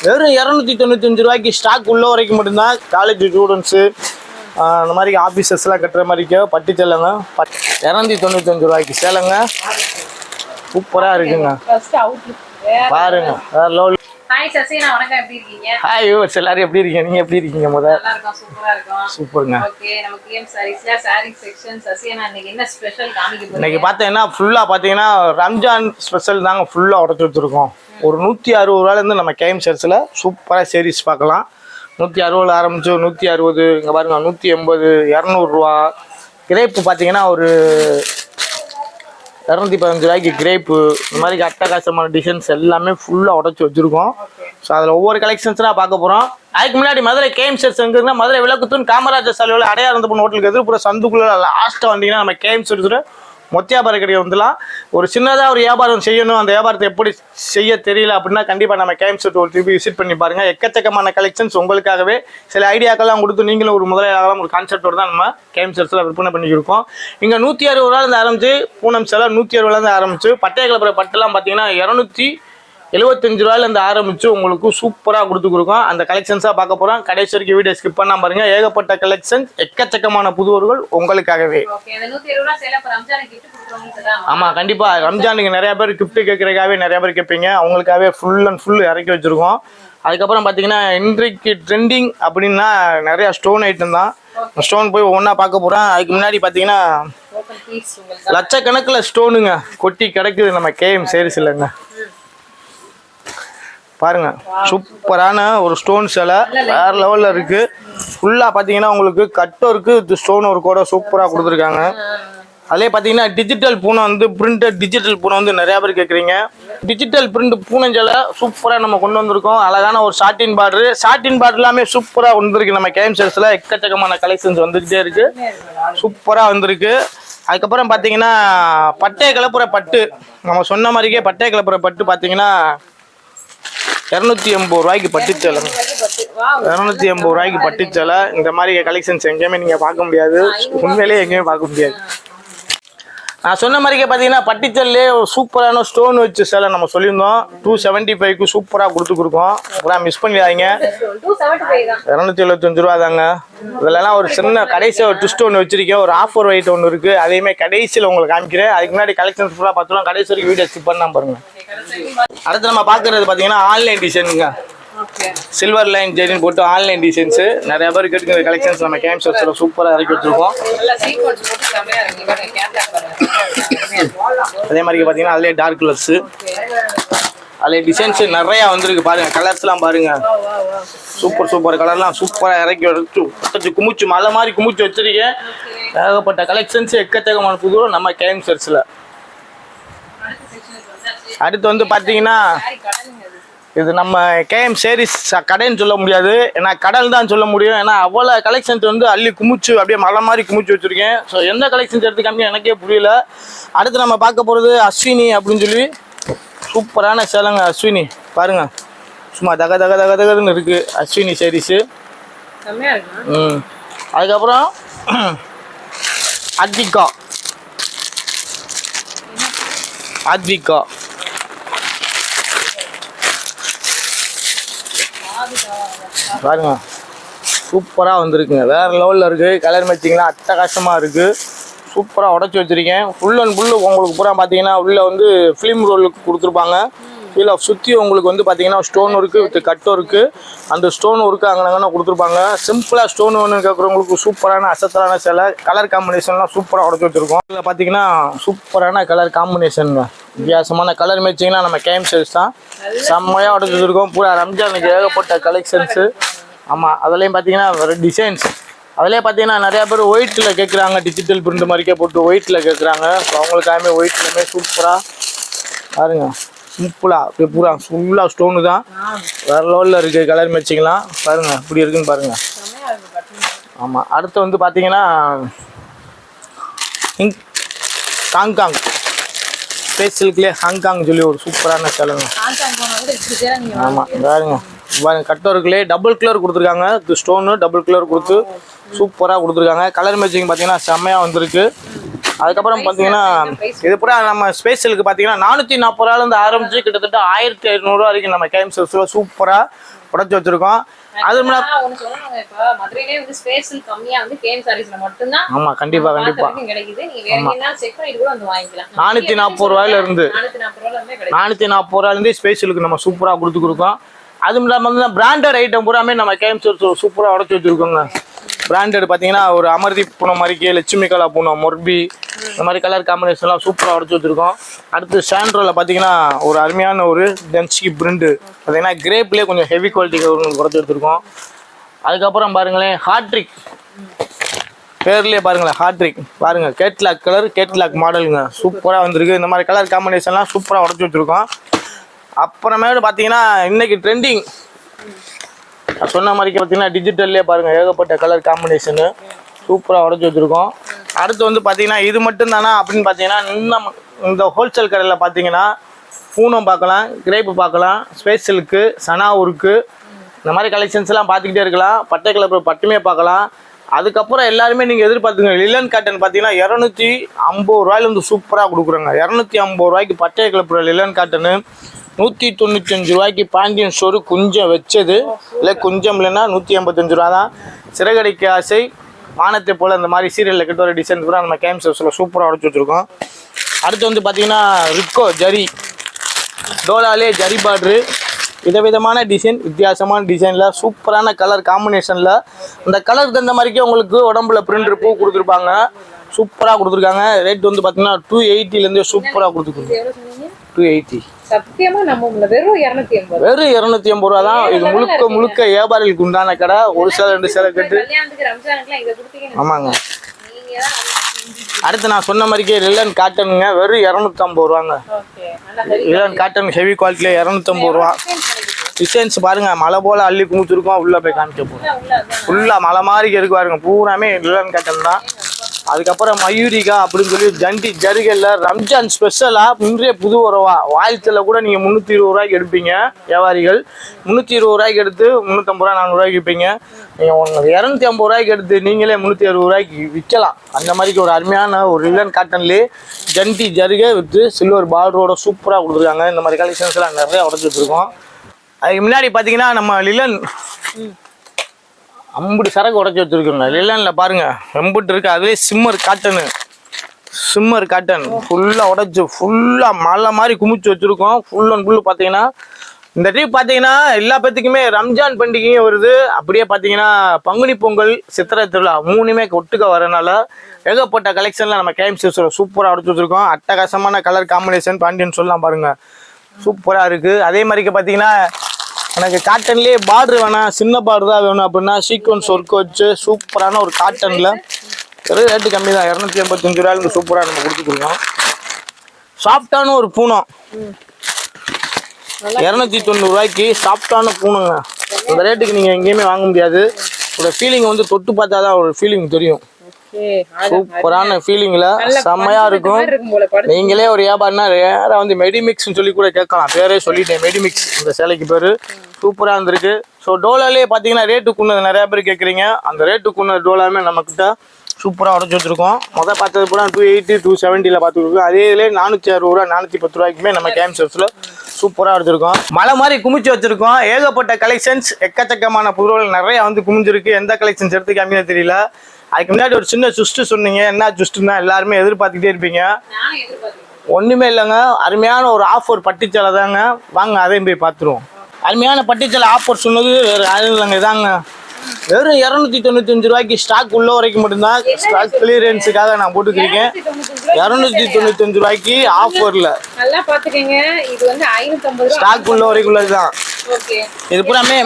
வெறும் 295 ரூபாய்க்கு ஸ்டாக் உள்ள வரைக்கும் மட்டும்தான். காலேஜ் ஸ்டூடெண்ட்ஸு அந்த மாதிரி ஆஃபீஸர்ஸ்லாம் கட்டுற மாதிரிக்கோ பட்டு சேலைங்க 295 ரூபாய்க்கு சேலைங்க. சூப்பராக இருக்குங்க பாருங்க. வேற லெவல். ஹாய் சசினா, வணக்கம். எப்படி இருக்கீங்க? ஹாய் யூவர்ஸ், எல்லாரும் எப்படி இருக்கீங்க? நீங்க எப்படி இருக்கீங்க? நல்லா இருக்கோம், சூப்பரா இருக்கோம். சூப்பருங்க. ஓகே, நம்ம கேம் சாரீஸ்ல சாரி செக்ஷன். சசினா இன்னைக்கு என்ன ஸ்பெஷல் காமிக்க போறீங்க? இன்னைக்கு பார்த்தீங்கன்னா ஃபுல்லா பார்த்தீங்கன்னா ரம்ஜான் ஸ்பெஷல் தாங்க ஃபுல்லா உடச்சு வச்சிருக்கோம். ஒரு 160 ரூபாயிலேருந்து நம்ம கேம் ஷர்ட்ஸில் சூப்பராக சீரீஸ் பார்க்கலாம். 160 ஆரம்பிச்சு 160, இங்கே பாருங்க 180, 200 கிரேப்பு பார்த்தீங்கன்னா ஒரு 215 ரூபாய்க்கு கிரேப்பு. இந்த மாதிரி அட்டகாசமான டிசைன்ஸ் எல்லாமே ஃபுல்லாக உடச்சி வச்சுருக்கோம். ஸோ அதில் ஒவ்வொரு கலெக்ஷன்ஸ்லாம் பார்க்க போகிறோம். அதுக்கு முன்னாடி மதுரை கேஎம் ஷர்ட்ஸ் எங்கன்னா மதுரை விளக்குத்தூன் காமராஜர் சாலையில் அடையாளம் ஹோட்டலுக்கு எதிர்ப்புற சந்துக்குள்ளே லாஸ்ட்டாக வந்தீங்கன்னா நம்ம கேஎம் ஷர்ட்ஸில் மொத்த வியாபாரம் கிடையாது வந்துலாம். ஒரு சின்னதாக ஒரு வியாபாரம் செய்யணும், அந்த வியாபாரத்தை எப்படி செய்ய தெரியல அப்படின்னா கண்டிப்பாக நம்ம கேஎம் ஷர்ட் ஒரு திருப்பி விசிட் பண்ணி பாருங்கள். எக்கச்சக்கமான கலெக்ஷன்ஸ் உங்களுக்காகவே சில ஐடியாக்கெல்லாம் கொடுத்து நீங்களும் ஒரு முதலாளம் ஒரு கான்செப்டோடு தான் நம்ம கேஎம் ஷர்ட்ஸில் விற்பனை பண்ணியிருக்கோம். இங்கே 160 ரூபாயிலேருந்து ஆரம்பிச்சு பூனம் சேலை 160 ஆரம்பிச்சு பட்டைய கலப்புற பட்டெல்லாம் பார்த்தீங்கன்னா 275 ரூபாயிலேருந்து ஆரம்பிச்சு உங்களுக்கு சூப்பராக கொடுத்துருக்கோம். அந்த கலெக்ஷன்ஸாக பார்க்க போகிறோம். கடைசி வரைக்கும் வீடியோ ஸ்கிப் பண்ணால் பாருங்க. ஏகப்பட்ட கலெக்ஷன்ஸ், எக்கச்சக்கமான புதுவர்கள் உங்களுக்காகவே. ஆமாம், கண்டிப்பாக ரம்ஜானுக்கு நிறைய பேர் கிஃப்ட் கேட்குறதுக்காகவே நிறைய பேர் கேட்பீங்க. அவங்களுக்காகவே ஃபுல் அண்ட் ஃபுல் இறக்கி வச்சுருக்கோம். அதுக்கப்புறம் பார்த்தீங்கன்னா இன்றைக்கு ட்ரெண்டிங் அப்படின்னா நிறையா ஸ்டோன் ஐட்டம் தான். ஸ்டோன் போய் ஒவ்வொன்றா பார்க்க போகிறோம். அதுக்கு முன்னாடி பார்த்தீங்கன்னா லட்சக்கணக்கில் ஸ்டோனுங்க கொட்டி கிடக்குது நம்ம கேஎம் சேரீஸ் இல்லைங்க. பாருங்க, சூப்பரான ஒரு ஸ்டோன் சேலை வேற லெவலில் இருக்குது. ஃபுல்லாக பார்த்தீங்கன்னா உங்களுக்கு கட்டும் இருக்குது, ஸ்டோன் ஒரு கூட சூப்பராக கொடுத்துருக்காங்க. அதே பார்த்தீங்கன்னா டிஜிட்டல் பூனை வந்து பிரிண்டட் டிஜிட்டல் பூனை வந்து நிறையா பேர் கேட்குறீங்க. டிஜிட்டல் பிரிண்ட் பூனைஞ்சலை சூப்பராக நம்ம கொண்டு வந்திருக்கோம். அழகான ஒரு சாட்டின் பார்டர் எல்லாமே சூப்பராக வந்துருக்கு. நம்ம கேஎம் ஷர்ட்ஸில் எக்கச்சக்கமான கலெக்ஷன்ஸ் வந்துக்கிட்டே இருக்குது, சூப்பராக வந்திருக்கு. அதுக்கப்புறம் பார்த்தீங்கன்னா பட்டைய கலப்புற பட்டு, நம்ம சொன்ன மாதிரிக்கே பட்டைய கலப்புற பட்டு பார்த்தீங்கன்னா 280 ரூபாய்க்கு பட்டுச்சேலை. 280 ரூபாய்க்கு பட்டுச்சேலை. இந்த மாதிரி கலெக்ஷன்ஸ் எங்கேயுமே நீங்கள் பார்க்க முடியாது, உண்மையிலேயே எங்கேயுமே பார்க்க முடியாது. நான் சொன்ன மாதிரிக்கே பார்த்தீங்கன்னா பட்டுச்சல்லே ஒரு சூப்பரான ஸ்டோன் வச்சு சேலை நம்ம சொல்லியிருந்தோம். 275க்கு சூப்பராக கொடுத்துருக்கோம். அப்புறம் மிஸ் பண்ணிடாதீங்க. 275 ரூபா தாங்க. இதெல்லாம் ஒரு சின்ன கடைசியாக ஒரு ட்விஸ்ட் ஒன்று வச்சிருக்கேன். ஒரு ஆஃபர் வெயிட் ஒன்று இருக்குது, அதையுமே கடைசியில் உங்களுக்கு காமிக்கிறேன். அதுக்கு முன்னாடி கலெக்ஷன்ஸ் ஃபுல்லாக பார்த்துலாம் கடைசி வரைக்கும் வீடியோ ஸ்கிப் பண்ணால் பாருங்கள். அடுத்து நம்ம பார்க்குறது பார்த்தீங்கன்னா ஆன்லைன் டிசைனுங்க. சில்வர் லைன் ஜெயின் போட்டு ஆன்லைன் டிசைன்ஸு நிறைய பேர் கேட்டுக்கிற கலெக்ஷன்ஸ் நம்ம கேஎம் ஷர்ட்ஸில் சூப்பராக இறக்கி வச்சுருக்கோம். அதே மாதிரி பார்த்தீங்கன்னா அதிலே டார்க் கலர்ஸு, அதிலே டிசைன்ஸு நிறையா வந்துருக்கு. பாருங்கள், கலர்ஸ்லாம் பாருங்கள், சூப்பர் கலர்லாம் சூப்பராக இறக்கி வச்சு குமிச்சு மலை மாதிரி குமிச்சு வச்சுருக்கேன். ஏகப்பட்ட கலெக்ஷன்ஸு எக்கச்சக்கமான புது நம்ம கேஎம் ஷர்ட்ஸில். அடுத்து வந்து பார்த்தீங்கன்னா இது நம்ம கேஎம் சேரீஸ் கடைன்னு சொல்ல முடியாது, ஏன்னா கடல் தான் சொல்ல முடியும். ஏன்னா அவ்வளோ கலெக்ஷன்ஸ் வந்து அள்ளி குமிச்சு அப்படியே மலை மாதிரி குமிச்சு வச்சுருக்கேன். ஸோ எந்த கலெக்ஷன்ஸ் எடுத்து காமிக்க எனக்கே புரியல. அடுத்து நம்ம பார்க்க போகிறது அஸ்வினி அப்படின்னு சொல்லி சூப்பரான சேலைங்க. அஸ்வினி பாருங்க, சும்மா தகதுன்னு இருக்குது அஸ்வினி சேரீஸு. அதுக்கப்புறம் அத்விகா பாருங்க, சூப்பராக வந்திருக்குங்க. வேறு லெவலில் இருக்குது. கலர் மேட்சிங்லாம் அட்டகாசமாக இருக்குது. சூப்பராக உடச்சி வச்சுருக்கேன். ஃபுல் அண்ட் ஃபுல்லு உங்களுக்கு பூரா பார்த்தீங்கன்னா உள்ளே வந்து ஃபிலிம் ரோலுக்கு கொடுத்துருப்பாங்க. கீழே சுற்றி உங்களுக்கு வந்து பார்த்தீங்கன்னா ஸ்டோன் இருக்குது, வித் கட்டும் இருக்குது. அந்த ஸ்டோன் ஒர்க்கு அங்கனங்கன்னா கொடுத்துருப்பாங்க. சிம்பிளாக ஸ்டோன் ஒன்று கேட்குறவங்களுக்கு சூப்பரான அசத்தலான சேலை. கலர் காம்பினேஷன்லாம் சூப்பராக உடச்சி வச்சுருக்கோம். இதில் பார்த்தீங்கன்னா சூப்பரான கலர் காம்பினேஷனுங்க, வித்தியாசமான கலர் மேட்சிங்லாம் நம்ம கேஎம் ஷர்ட்ஸ் தான் செம்மையாக உடச்சி வச்சுருக்கோம். பூரா ரம்ஜானுக்கு ஏகப்பட்ட கலெக்ஷன்ஸு. ஆமாம், அதுலேயும் பார்த்தீங்கன்னா டிசைன்ஸ், அதிலே பார்த்தீங்கன்னா நிறையா பேர் ஒயிட்டில் கேட்குறாங்க. டிஜிட்டல் பிரிண்ட் மாதிரிக்கே போட்டு ஒயிட்டில் கேட்குறாங்க. ஸோ அவங்களுக்காகவே ஒயிட்லையுமே சூப்பராக பாருங்க, சிம்பிளாக அப்படியே பூரா ஃபுல்லாக ஸ்டோனு தான். வேறு லெவலில் இருக்குது கலர் மேட்சிங்லாம். பாருங்கள் இப்படி இருக்குன்னு பாருங்கள். ஆமாம், அடுத்து வந்து பார்த்தீங்கன்னா ஹாங்காங் ஸ்பேஸ் சில்க்லேயே ஹாங்காங் சொல்லி ஒரு சூப்பரான சேலைங்க. ஆமாம், பாருங்க கட்டம் இருக்குல்லே டபுள் கலர் கொடுத்துருக்காங்க. ஸ்டோனு டபுள் கலர் கொடுத்து சூப்பராக கொடுத்துருக்காங்க. கலர் மேட்சிங் பார்த்தீங்கன்னா செம்மையாக வந்திருக்கு. அதுக்கப்புறம் பார்த்தீங்கன்னா இது பூரா நம்ம ஸ்பெஷலுக்கு பார்த்தீங்கன்னா 440 ரூபாயிலேருந்து ஆரம்பிச்சு கிட்டத்தட்ட 1500 ரூபா வரைக்கும் நம்ம கேம் செல்ஸில் சூப்பராக உடச்சி வச்சிருக்கோம். அது மதுரையிலே வந்து ஸ்பேஷல் கம்மியா வந்து கேம் சாரீஸ்ல மட்டும்தான். ஆமா கண்டிப்பா கிடைக்குது. நீங்க வேற எங்கனால செக் பண்ணிட்டு கூட வந்து வாங்கிக்கலாம். 440 ரூபாயில இருந்து 440 ரூபாயில இருந்து ஸ்பெஷலுக்கு நம்ம சூப்பரா கொடுத்துருக்கோம். அதுவும் இல்லாமல் வந்து பிராண்டட் ஐட்டம் பூராமே நம்ம கேம் செல்ஸ் சூப்பராக உடச்சி வச்சிருக்கோங்க. பிராண்டட் பார்த்தீங்கன்னா ஒரு அமர்தி பூனம் மாதிரிக்கே லட்சுமி கலா பூனம் மொர்பி இந்த மாதிரி கலர் காம்பினேஷன்லாம் சூப்பராக உடச்சி வச்சுருக்கோம். அடுத்து சாண்ட்ரோவில் பார்த்தீங்கன்னா ஒரு அருமையான ஒரு டென்ஸ்கி பிரிண்டு பார்த்தீங்கன்னா கிரேப்லேயே கொஞ்சம் ஹெவி குவாலிட்டி உடச்சி வச்சுருக்கோம். அதுக்கப்புறம் பாருங்களேன் ஹாட்ரிக் பேர்லேயே பாருங்களேன் ஹாட்ரிக் பாருங்கள் கேட்லாக் கலர் கேட்லாக் மாடலுங்க சூப்பராக வந்திருக்கு. இந்த மாதிரி கலர் காம்பினேஷன்லாம் சூப்பராக உடச்சி வச்சுருக்கோம். அப்புறமேட்டு பார்த்தீங்கன்னா இன்றைக்கி ட்ரெண்டிங் சொன்ன மாதிரி பார்த்தீங்கன்னா டிஜிட்டல்லே பாருங்கள் ஏகப்பட்ட கலர் காம்பினேஷனு சூப்பராக உடச்சி வச்சுருக்கோம். அடுத்து வந்து பார்த்தீங்கன்னா இது மட்டும் தானா அப்படின்னு பார்த்தீங்கன்னா இன்னும் இந்த ஹோல்சேல் கடையில் பார்த்தீங்கன்னா பூனம் பார்க்கலாம், கிரேப்பு பார்க்கலாம், ஸ்பெஷலுக்கு சனாவுருக்கு இந்த மாதிரி கலெக்ஷன்ஸ்லாம் பார்த்துக்கிட்டே இருக்கலாம். பட்டை கலர் பட்டுமே பார்க்கலாம். அதுக்கப்புறம் எல்லாருமே நீங்கள் எதிர்பார்த்துங்க லிலன் காட்டன் பார்த்தீங்கன்னா 250 ரூபாயிலேருந்து சூப்பராக கொடுக்குறாங்க. 250 ரூபாய்க்கு பட்டை கலப்புற லிலன் காட்டனு, 195 ரூபாய்க்கு பாண்டியன் ஸ்டோரு குஞ்சம் வச்சது இல்லை குஞ்சம் இல்லைன்னா 185 ரூபா தான். சிறகடிக்கு ஆசை வானத்தை போல் இந்த மாதிரி சீரியலில் கிட்ட ஒரு டிசைன் கூட நம்ம கேம் செல்ஸில் சூப்பராக உடச்சி வச்சுருக்கோம். அடுத்து வந்து பார்த்தீங்கன்னா ரிக்கோ ஜரி டோலாலே ஜரி பார்ட்ரு விதவிதமான டிசைன் வித்தியாசமான டிசைனில் சூப்பரான கலர் காம்பினேஷனில் இந்த கலருக்கு தகுந்த மாதிரிக்கே உங்களுக்கு உடம்புல பிரிண்ட் பூ கொடுத்துருப்பாங்க. சூப்பராக கொடுத்துருக்காங்க. ரேட் வந்து பார்த்தீங்கன்னா 280லேருந்து சூப்பராக கொடுத்துருக்காங்க. 280 சத்தியமா நம்ம வெறும் 280 ரூபா தான். இது முழுக்க வியாபாரிகளுக்கு உண்டான கடை. ஒரு சேலை 2 சேலை கட்டு. ஆமாங்க. அடுத்து நான் சொன்ன மாதிரிக்கே லிலன் காட்டனுங்க வெறும் 250 ரூபாங்க. லிலன் காட்டன் ஹெவி குவாலிட்டியில் 250 ரூபா. டிசைன்ஸ் பாருங்க மலை போல அள்ளி குமிச்சிருக்கோம். உள்ள போய் காமிக்க போகிறோம். ஃபுல்லாக மலை மாதிரி இருக்கு பாருங்க. பூராமே லிலன் காட்டன் தான். அதுக்கப்புறம் மயூரிகா அப்படின்னு சொல்லி ஜண்டி ஜருகல்ல ரம்ஜான் ஸ்பெஷலாக இன்றைய புது உறவா வாய்த்தில் கூட நீங்கள் 320 ரூபாய்க்கு எடுப்பீங்க. வியாபாரிகள் 320 ரூபாய்க்கு எடுத்து 350 ரூபா 400 ரூபாய்க்கு விற்பீங்க. நீங்கள் 250 ரூபாய்க்கு எடுத்து நீங்களே 360 ரூபாய்க்கு விற்கலாம். அந்த மாதிரிக்கு ஒரு அருமையான ஒரு லிலன் காட்டன்லேயே ஜண்டி ஜருகை விற்று சில்வர் பார்டரோட சூப்பராக கொடுத்துருக்காங்க. இந்த மாதிரி கலெக்ஷன்ஸ்லாம் நிறையா உடச்சி வச்சுருக்கோம். அதுக்கு முன்னாடி பார்த்தீங்கன்னா நம்ம லிலன் 50 சரக்கு உடச்சி வச்சுருக்கோங்க. லிலனில் பாருங்கள் எம்புட்டு இருக்குது. அதுவே சிம்மர் காட்டன் ஃபுல்லாக உடச்சி ஃபுல்லாக மலை மாதிரி குமிச்சு வச்சுருக்கோம். ஃபுல் அண்ட் ஃபுல்லு பார்த்தீங்கன்னா இந்த ட்ரிப் பார்த்தீங்கன்னா எல்லா பேத்துக்குமே ரம்ஜான் பண்டிகையும் வருது. அப்படியே பார்த்தீங்கன்னா பங்குனி பொங்கல் சித்திரை திருவிழா 3மே ஒட்டுக்க வரனால ஏகப்பட்ட கலெக்ஷனில் நம்ம கேம் செல்ஸில் சூப்பராக உடச்சி வச்சுருக்கோம். அட்டகாசமான கலர் காம்பினேஷன் பாண்டியன் சொல்லலாம் பாருங்கள் சூப்பராக இருக்குது. அதே மாதிரிக்கு பார்த்தீங்கன்னா எனக்கு காட்டன்லேயே பார்டர் வேணாம் சின்ன பார்டர் தான் வேணும் அப்படின்னா சீக்வன்ஸ் ஒர்க் வச்சு சூப்பரான ஒரு காட்டனில் வெறும் ரேட்டு கம்மி தான். 285 ரூபாய்க்கு சூப்பராக நம்ம கொடுத்துருக்கோம். சாஃப்டான ஒரு பூனம் 290 ரூபாய்க்கு சாஃப்டான பூனங்க. அந்த ரேட்டுக்கு நீங்கள் எங்கேயுமே வாங்க முடியாது. ஒரு ஃபீலிங் வந்து தொட்டு பார்த்தா தான் ஒரு ஃபீலிங் தெரியும். சூப்பரான ஃபீலிங்ல செம்மையா இருக்கும். நீங்களே ஒரு வியாபாரம்னா வேற வந்து மெடிமிக்ஸ்ன்னு சொல்லி கூட கேட்கலாம். பேரே சொல்லிட்டேன் மெடிமிக்ஸ் இந்த சேலைக்கு பேரு. சூப்பரா இருந்திருக்கு. ஸோ டோலாலே பார்த்தீங்கன்னா ரேட்டுக்குன்னது நிறைய பேர் கேட்குறீங்க. அந்த ரேட்டுக்குன்ன டோலாமே நம்மக்கிட்ட சூப்பராக உடச்சி வச்சிருக்கோம். மொதல் பார்த்தது பூரா 280 270 பார்த்துருக்கோம். அதே இதிலே 460 ரூபா 410 ரூபாய்க்குமே நம்ம கேம் செல்ஸில் சூப்பராக எடுத்திருக்கோம். மலை மாதிரி குமிச்சு வச்சிருக்கோம். ஏகப்பட்ட கலெக்ஷன்ஸ் எக்கச்சக்கமான பொருட்கள் நிறையா வந்து குமிஞ்சிருக்கு. எந்த கலெக்ஷன்ஸ் எடுத்து கம்மியாக தெரியல. அதுக்கு முன்னாடி ஒரு சின்ன சுஸ்ட்டு சொன்னீங்க. என்ன சுஸ்ட்டுன்னா எல்லாருமே எதிர்பார்த்துக்கிட்டே இருப்பீங்க. ஒன்றுமே இல்லைங்க. அருமையான ஒரு ஆஃபர் பட்டுச்சேலை தாங்க. வாங்க அதையும் போய் பார்த்துருவோம். அருமையான பட்டுச்சேலை ஆஃபர் சொன்னது வேறு யாரும் இல்லைங்க. இதாங்க வெறும் 295 ரூபாய்க்கு ஸ்டாக் உள்ள வரைக்கும் மட்டும்தான். ஸ்டாக் கிளியரன்ஸுக்காக நான் போட்டுக்கிறேன். 295 ரூபாய்க்கு ஆஃபரில் நல்லா பார்த்துக்கங்க. இது வந்து 550 ஸ்டாக் உள்ள வரைக்கும் உள்ளதுதான். இது பூராமே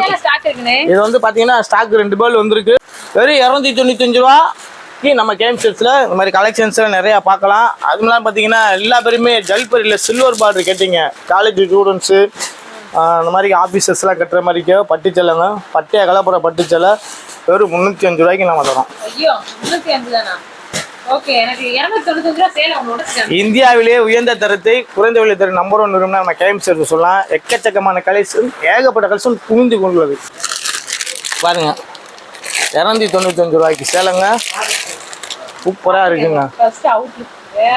இது வந்து பார்த்தீங்கன்னா ஸ்டாக் 2 பேர் வந்திருக்கு. வெறும் 295 ரூபாய்க்கு நம்ம கேம் செட்ஸில் இந்த மாதிரி கலெக்ஷன்ஸ்லாம் நிறையா பார்க்கலாம். அதுலாம் பார்த்தீங்கன்னா எல்லா பேருமே ஜல்பரியில் சில்வர் பார்டர் கேட்டிங்க. காலேஜ் ஸ்டூடெண்ட்ஸு இந்த மாதிரி ஆஃபீஸர்ஸ்லாம் கட்டுற மாதிரிக்கோ பட்டுச்சேலைங்க. பட்டையை கலப்புற பட்டுச்சேலை வெறும் 305 ரூபாய்க்கு நம்ம தரோம். இந்தியாவிலேயே உயர்ந்த தரத்தை குறைந்த விலை தர நம்பர் 1 நிறுவனம் நம்ம கேம் செட் சொல்லலாம். எக்கச்சக்கமான கலெக்ஷன் ஏகப்பட்ட கலெக்ஷன் குவிந்து கொண்டுள்ளது. பாருங்க 295 ரூபாய்க்கு சேலைங்க. சூப்பராக இருக்குங்க.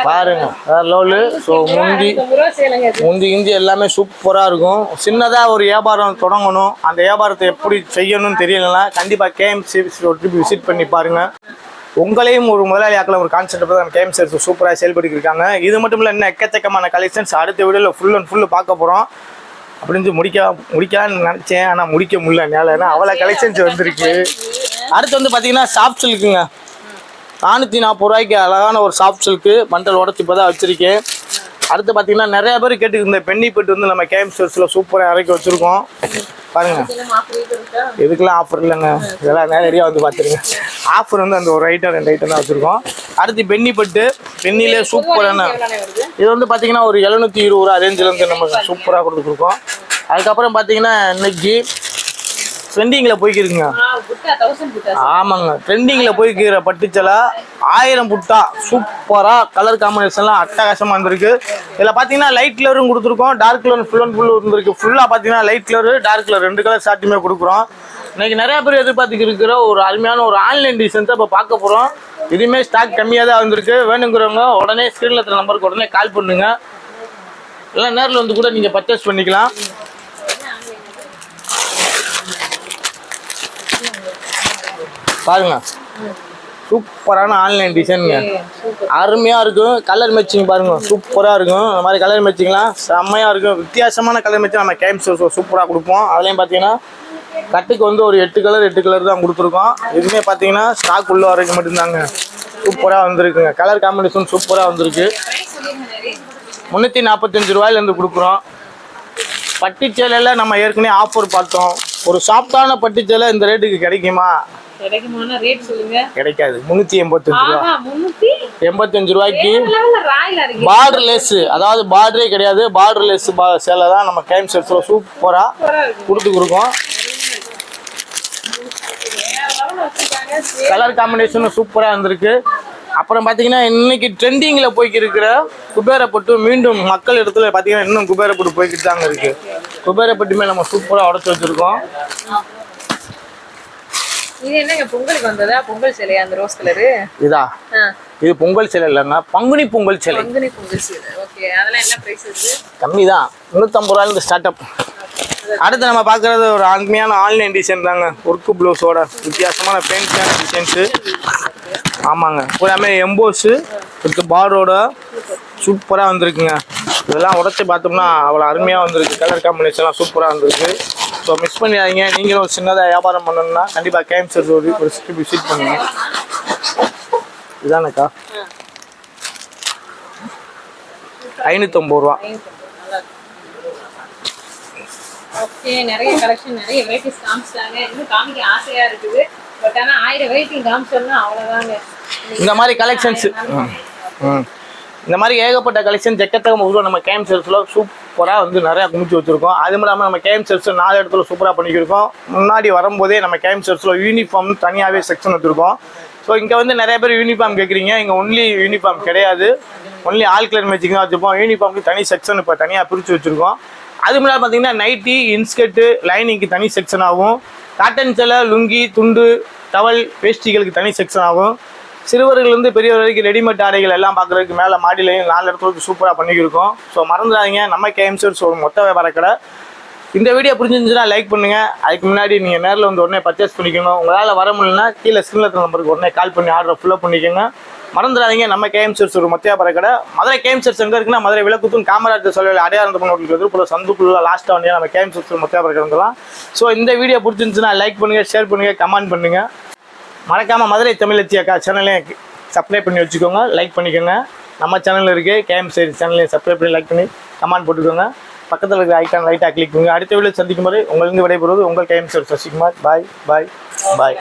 பாருங்க வேற லெவலு. ஸோ முந்தி இஞ்சி எல்லாமே சூப்பராக இருக்கும். சின்னதாக ஒரு வியாபாரம் தொடங்கணும், அந்த வியாபாரத்தை எப்படி செய்யணும்னு தெரியலன்னா கண்டிப்பாக கேஎம்சி ஒரு ட்ரிப் விசிட் பண்ணி பாருங்கள். உங்களையும் ஒரு முதலாளியாக்கில் ஒரு கான்செப்ட் தான் கேஎம்சி சூப்பராக செயல்படுத்தி இருக்காங்க. இது மட்டும் இல்லை, இன்னும் எக்கச்சக்கமான கலெக்ஷன்ஸ் அடுத்த வீடியோவில் ஃபுல் அண்ட் ஃபுல்லு பார்க்க போகிறோம். அப்படின்னு முடிக்கலான்னு நினச்சேன், ஆனால் முடிக்க முடியல என்னால், ஏன்னா அவ்வளோ கலெக்ஷன்ஸ் வந்துருக்கு. அடுத்து வந்து பார்த்தீங்கன்னா சாஃப்ட் சில்க்குங்க. 440 ரூபாய்க்கு அழகான ஒரு சாஃப்ட் சில்க்கு பண்டல் உடச்சி இப்போ தான் வச்சுருக்கேன். அடுத்து பார்த்தீங்கன்னா நிறைய பேர் கேட்டுருந்த பென்னி பெட்டு வந்து நம்ம கேஎம்சி சூப்பராக இறக்கி வச்சுருக்கோம். பாருங்க, இதுக்கெல்லாம் ஆஃபர் இல்லைங்க, இதெல்லாம் நேரடியாக வந்து பார்த்துருங்க. ஆஃபர் வந்து அந்த ஒரு ஐட்டம் 2 ஐட்டம் தான் வச்சுருக்கோம். அடுத்து பென்னி பட்டு, பெண்ணிலே சூப்பரான இது வந்து பார்த்தீங்கன்னா ஒரு 720 ரூபா ரேஞ்சிலேருந்து நம்ம சூப்பராக கொடுத்துருக்கோம். அதுக்கப்புறம் பார்த்தீங்கன்னா இன்னைக்கு ட்ரெண்டிங்கில் போய்க்கிருக்குங்க. ஆமாங்க, ட்ரெண்டிங்கில் போய்க்கிற பட்டுச்சலை 1000 புட்டா சூப்பராக கலர் காம்பினேஷன்லாம் அட்டகாசமாக இருந்திருக்கு. இதில் பார்த்தீங்கன்னா லைட் கலரும் கொடுத்துருக்கோம், dark colour full and full இருந்திருக்கு. ஃபுல்லாக பார்த்தீங்கன்னா light colour dark colour 2 colour சாட்டியுமே கொடுக்குறோம். இன்றைக்கி நிறையா பேர் எதிர்பார்த்துக்கு இருக்கிற ஒரு அருமையான ஒரு ஆன்லைன் டிசைன் தான் இப்போ பார்க்க போகிறோம். இதுவுமே ஸ்டாக் கம்மியாக தான் வந்திருக்கு. வேணுங்கிறவங்க உடனே ஸ்க்ரீனில் இருக்கிற நம்பருக்கு உடனே கால் பண்ணுங்க, இல்லை நேரில் வந்து கூட நீங்கள் பர்ச்சேஸ் பண்ணிக்கலாம். பாருங்க, சூப்பரான ஆன்லைன் டிசைனுங்க, அருமையாக இருக்கும். கலர் மேட்சிங் பாருங்க சூப்பராக இருக்கும். இந்த மாதிரி கலர் மேட்சிங்லாம் செம்மையாக இருக்கும். வித்தியாசமான கலர் மேட்சிங் நம்ம கேஎம்சி சூப்பராக கொடுப்போம். அதுலேயும் பார்த்தீங்கன்னா கட்டுக்கு வந்து ஒரு 8 கலர் தான் கொடுத்துருக்கோம். இதுவுமே பார்த்தீங்கன்னா ஸ்டாக் உள்ள வரைக்கும் மட்டும்தாங்க சூப்பராக வந்திருக்குங்க. கலர் காம்பினேஷன் சூப்பராக வந்திருக்கு. 345 ரூபாயிலேருந்து கொடுக்குறோம். பட்டுச்சேலையில் நம்ம ஏற்கனவே ஆஃபர் பார்த்தோம். ஒரு சாஃப்டான பட்டுச்சேலை இந்த ரேட்டுக்கு கிடைக்குமா? கிடைக்காது. 385 ரூபா, 85 ரூபாய்க்கு பார்டர் லெஸ், அதாவது பார்டரே கிடையாது, பார்டர் லெஸ் சேலை தான் நம்ம கேஎம்சி சூப்பராக கொடுத்துருக்கோம். கலர் காம்பினேஷனும் சூப்பராக இருந்திருக்கு. அப்புறம் பார்த்தீங்கன்னா இன்னைக்கு ட்ரெண்டிங்கில் போய்க்கு இருக்கிற குபேரப்பட்டு மீண்டும் மக்கள் இடத்துல பார்த்தீங்கன்னா இன்னும் குபேரப்பட்டு போய்கிட்டு தாங்க இருக்கு. குபேரப்பட்டுமே நம்ம சூப்பராக உடச்சி வச்சிருக்கோம். இது என்னங்க பொங்கலுக்கு வந்ததா? பொங்கல் சேலையா அந்த ரோஸ் கலரு? இதா, இது பொங்கல் சேலை இல்லைங்க, பங்குனி பொங்கல் சேலை. பங்குனி பொங்கல் சேலை. ஓகே, அதெல்லாம் என்ன பிரைஸ் இருக்கு? கம்மி தான், 350 ரூபாயிலிருந்து ஸ்டார்ட் அப். அடுத்து நம்ம பார்க்குறது ஒரு அருமையான ஆன்லைன் டிசைன் தாங்க. ஒர்க்கு ப்ளவுஸோட வித்தியாசமான பெயிண்டான டிசைன்ஸு. ஆமாங்க, பூராமே எம்போஸு வித் பார்டரோட சூப்பராக வந்திருக்குங்க. இதெல்லாம் உடச்சி பார்த்தோம்னா அவ்வளோ அருமையாக வந்திருக்கு. கலர் காம்பினேஷன்லாம் சூப்பராக வந்திருக்கு. ஸோ மிஸ் பண்ணிடாதீங்க. நீங்களும் ஒரு சின்னதாக வியாபாரம் பண்ணணும்னா கண்டிப்பாக கேஎம்சி ஒரு ஸ்ட்ரிப் விசிட் பண்ணுங்க. இதானக்கா 550 ரூபா. ஓகே, நிறைய கலெக்ஷன், நிறைய வெரைட்டிஸ் காமிச்சாங்க. இன்னும் காமிக்க ஆசையா இருக்குது. பட் ஆனால் 1000 வெரைட்டி காமிச்சோம்னா அவ்வளோதாங்க. இந்த மாதிரி கலெக்ஷன்ஸ் இந்த மாதிரி ஏகப்பட்ட கலெக்ஷன் எக்கத்தக்க உருவம் நம்ம கேஎம்சி சூப்பராக வந்து நிறையா குமிச்சு வச்சுருக்கோம். அது மட்டும் இல்லாமல் நம்ம கேஎம்சி 4 இடத்துல சூப்பராக பண்ணிக்கிருக்கோம். முன்னாடி வரும்போதே நம்ம கேஎம்சி யூனிஃபார்ம் தனியாகவே செக்ஷன் வச்சுருக்கோம். ஸோ இங்கே வந்து நிறைய பேர் யூனிஃபார்ம் கேட்குறீங்க. இங்கே ஒன்லி யூனிஃபார்ம் கிடையாது, ஒன்லி ஆல் கலர் மேட்சிங் தான் வச்சுருப்போம். யூனிஃபார்முக்கு தனி செக்ஷன் இப்போ தனியாக பிரித்து வச்சுருக்கோம். அது முன்னாடி பார்த்தீங்கன்னா நைட்டி, இன்ஸ்கர்ட்டு, லைனிங்க்கு தனி செக்ஷன் ஆகும். காட்டன் சேலை, லுங்கி, துண்டு, டவல், வேஷ்டிகளுக்கு தனி செக்ஷன் ஆகும். சிறுவர்கள்லேருந்து பெரியவர் வரைக்கும் ரெடிமேட் ஆடைகள் எல்லாம் பார்க்குறதுக்கு மேலே மாடிலையும் 4 இடத்துக்கு சூப்பராக பண்ணிக்கிருக்கோம். ஸோ மறந்துடாதீங்க, நம்ம கேஎம்சி ஒரு மொத்த வியாபார கடை. இந்த வீடியோ பிடிச்சிருந்துச்சுன்னா லைக் பண்ணுங்கள். அதுக்கு முன்னாடி நீங்கள் நேரில் வந்து உடனே பர்ச்சேஸ் பண்ணிக்கணும். உங்களால் வர முடியலன்னா கீழே ஸ்க்ரீனில் நம்பருக்கு உடனே கால் பண்ணி ஆர்டரை ஃபுல்லப் பண்ணிக்கோங்க. மறந்துடாதீங்க, நம்ம கேஎம்சி ஒரு மொத்த வியாபார கடை. மதுரை கேஎம்சி எங்கே இருக்குன்னா மதுரை விளக்குத்தூன் காமராஜர் சொல்ல அடையாளம் பண்ண எதிர்ப்புல சந்துக்குள்ள லாஸ்ட்டாக வந்து நம்ம கேஎம்சி மொத்த வியாபார கடைலாம். ஸோ இந்த வீடியோ பிடிச்சிருந்துச்சுன்னா லைக் பண்ணுங்கள், ஷேர் பண்ணுங்கள், கமெண்ட் பண்ணுங்கள். மறக்காமல் மதுரை தமிழச்சி அக்கா சேனலையும் சப்ஸ்கிரைப் பண்ணி வச்சுக்கோங்க, லைக் பண்ணிக்கோங்க. நம்ம சேனலில் இருக்குது கேஎம்சி சேனலையும் சப்ஸ்கிரைப் பண்ணி லைக் பண்ணி கமெண்ட் போட்டுக்கோங்க. பக்கத்தில் இருக்கிற ஐக்கான் லைட்டாக கிளிக் பண்ணுங்கள். அடுத்த வீடியோ சந்திக்கும் வரை உங்களிருந்து விடைபெறுவது உங்கள் கேஎம்சி சசிகுமார். பாய் பாய் பாய்.